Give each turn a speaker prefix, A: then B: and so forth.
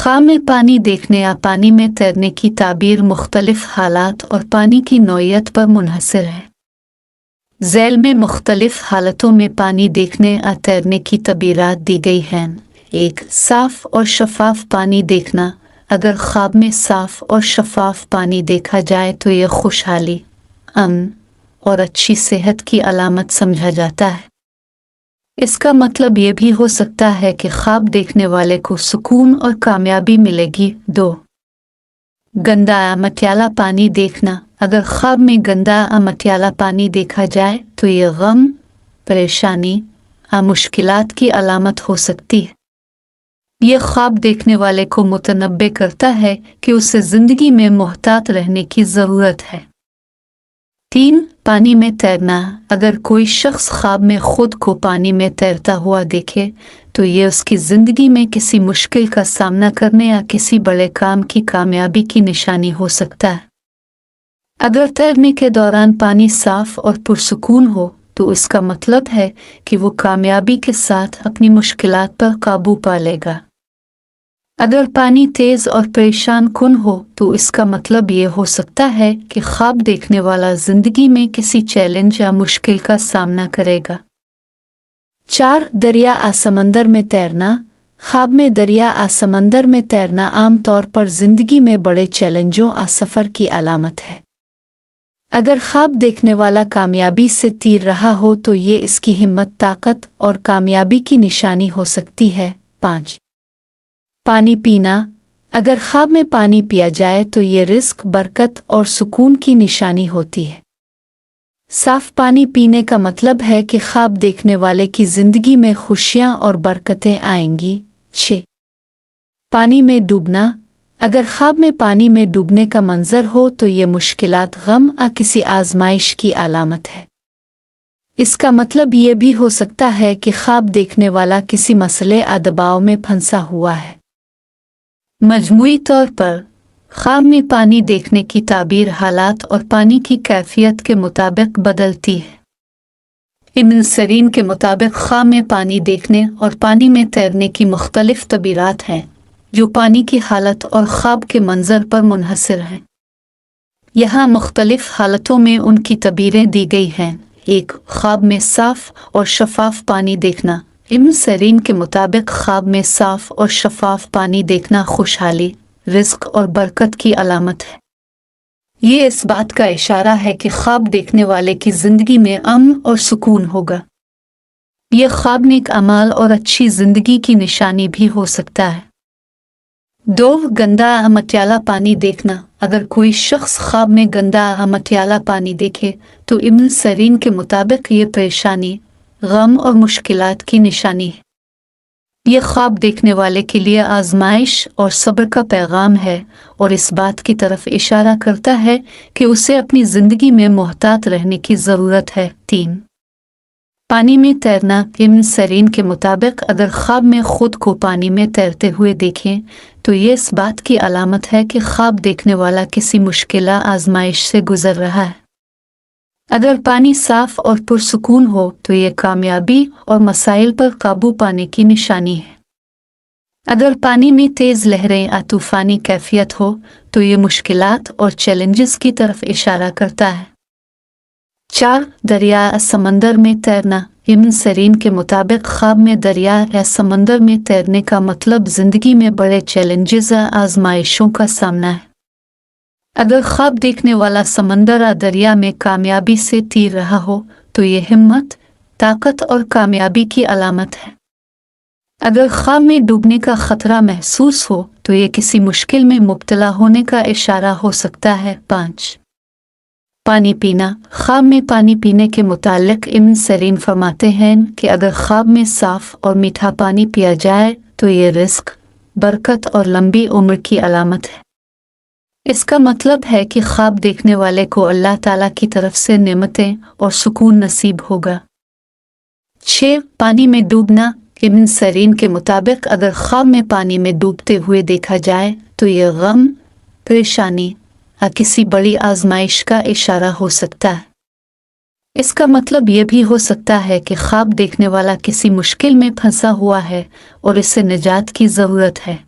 A: ख्वाब में पानी देखने या पानी में तैरने की ताबीर मुख्तलिफ हालात और पानी की नौइयत पर मुनहसर है। ज़ैल में मुख्तलिफ हालतों में पानी देखने या तैरने की तबीरात दी गई हैं। 1. साफ़ और शफाफ पानी देखना। अगर ख्वाब में साफ़ और शफाफ पानी देखा जाए तो यह खुशहाली, अमन और अच्छी सेहत की अलामत समझा जाता है। इसका मतलब ये भी हो सकता है कि ख्वाब देखने वाले को सुकून और कामयाबी मिलेगी। 2. गंदा या मटियाला पानी देखना। अगर ख्वाब में गंदा या मटियाला पानी देखा जाए तो ये गम, परेशानी या मुश्किलात की अलामत हो सकती है। यह ख्वाब देखने वाले को मुतनब्बे करता है कि उसे ज़िंदगी में मोहतात रहने की ज़रूरत है। 3. पानी में तैरना। अगर कोई शख्स ख्वाब में खुद को पानी में तैरता हुआ देखे तो ये उसकी ज़िंदगी में किसी मुश्किल का सामना करने या किसी बड़े काम की कामयाबी की निशानी हो सकता है। अगर तैरने के दौरान पानी साफ और पुरसुकून हो तो इसका मतलब है कि वो कामयाबी के साथ अपनी मुश्किलात पर काबू पा लेगा। अगर पानी तेज़ और परेशान कुन हो तो इसका मतलब ये हो सकता है कि ख्वाब देखने वाला ज़िंदगी में किसी चैलेंज या मुश्किल का सामना करेगा। 4. दरिया या समंदर में तैरना। ख्वाब में दरिया या समंदर में तैरना आम तौर पर ज़िंदगी में बड़े चैलेंजों या सफ़र की अलामत है। अगर ख्वाब देखने वाला कामयाबी से तीर रहा हो तो ये इसकी हिम्मत, ताकत और कामयाबी की निशानी हो सकती है। 5. पानी पीना। अगर ख्वाब में पानी पिया जाए तो ये रिज़्क, बरकत और सुकून की निशानी होती है। साफ पानी पीने का मतलब है कि ख्वाब देखने वाले की ज़िंदगी में खुशियाँ और बरकतें आएंगी। 6. पानी में डूबना। अगर ख्वाब में पानी में डूबने का मंजर हो तो ये मुश्किलात, गम या किसी आजमाइश की अलामत है। इसका मतलब ये भी हो सकता है कि ख्वाब देखने वाला किसी मसले या दबाव में फंसा हुआ है। मजमूई तौर पर ख्वाब में पानी देखने की ताबीर हालात और पानी की कैफियत के मुताबिक बदलती है। इब्न सीरीन के मुताबिक ख्वाब में पानी देखने और पानी में तैरने की मुख्तलिफ तबीरात हैं जो पानी की हालत और ख्वाब के मंजर पर मुनहसर हैं। यहाँ मुख्तलिफ हालतों में उनकी तबीरें दी गई हैं। 1. ख्वाब में साफ़ और शफाफ पानी देखना। इब्न सीरीन के मुताबिक ख्वाब में साफ़ और शफाफ पानी देखना खुशहाली, रिज़्क और बरकत की अलामत है। ये इस बात का इशारा है कि ख्वाब देखने वाले की ज़िंदगी में अमन और सुकून होगा। यह ख्वाब नेक अमाल और अच्छी ज़िंदगी की निशानी भी हो सकता है। 2. गंदा या मटियाला पानी देखना। अगर कोई शख्स ख्वाब में गंदा या मटियाला पानी देखे तो इब्न सीरीन के मुताबिक ये परेशानी, गम और मुश्किलात की निशानी है। यह ख्वाब देखने वाले के लिए आजमाइश और सब्र का पैगाम है और इस बात की तरफ इशारा करता है कि उसे अपनी ज़िंदगी में मोहतात रहने की ज़रूरत है। 3. पानी में तैरना। इब्न सीरीन के मुताबिक अगर ख्वाब में खुद को पानी में तैरते हुए देखें तो ये इस बात की अलामत है कि ख्वाब देखने वाला किसी मुश्किल आजमाइश से गुजर रहा है। अगर पानी साफ और पुरसुकून हो तो ये कामयाबी और मसाइल पर काबू पाने की निशानी है। अगर पानी में तेज़ लहरें या तूफ़ानी कैफियत हो तो ये मुश्किलात और चैलेंजेस की तरफ इशारा करता है। 4. दरिया या समंदर में तैरना। इब्न सीरीन के मुताबिक ख्वाब में दरिया या समंदर में तैरने का मतलब ज़िंदगी में बड़े चैलेंजेस या आजमाइशों का सामना है। अगर ख्वाब देखने वाला समंदर या दरिया में कामयाबी से तीर रहा हो तो ये हिम्मत, ताकत और कामयाबी की अलामत है। अगर ख्वाब में डूबने का खतरा महसूस हो तो ये किसी मुश्किल में मुब्तला होने का इशारा हो सकता है। 5. पानी पीना। ख्वाब में पानी पीने के मुतालिक इब्न सीरीन फरमाते हैं कि अगर ख्वाब में साफ़ और मीठा पानी पिया जाए तो ये रिज़्क, बरकत और लंबी उम्र की अलामत है। इसका मतलब है कि ख्वाब देखने वाले को अल्लाह ताला की तरफ से नेमतें और सुकून नसीब होगा। 6. पानी में डूबना। इब्न सीरीन के मुताबिक अगर ख्वाब में पानी में डूबते हुए देखा जाए तो यह गम, परेशानी या किसी बड़ी आजमाइश का इशारा हो सकता है। इसका मतलब यह भी हो सकता है कि ख्वाब देखने वाला किसी मुश्किल में फंसा हुआ है और इसे निजात की ज़रूरत है।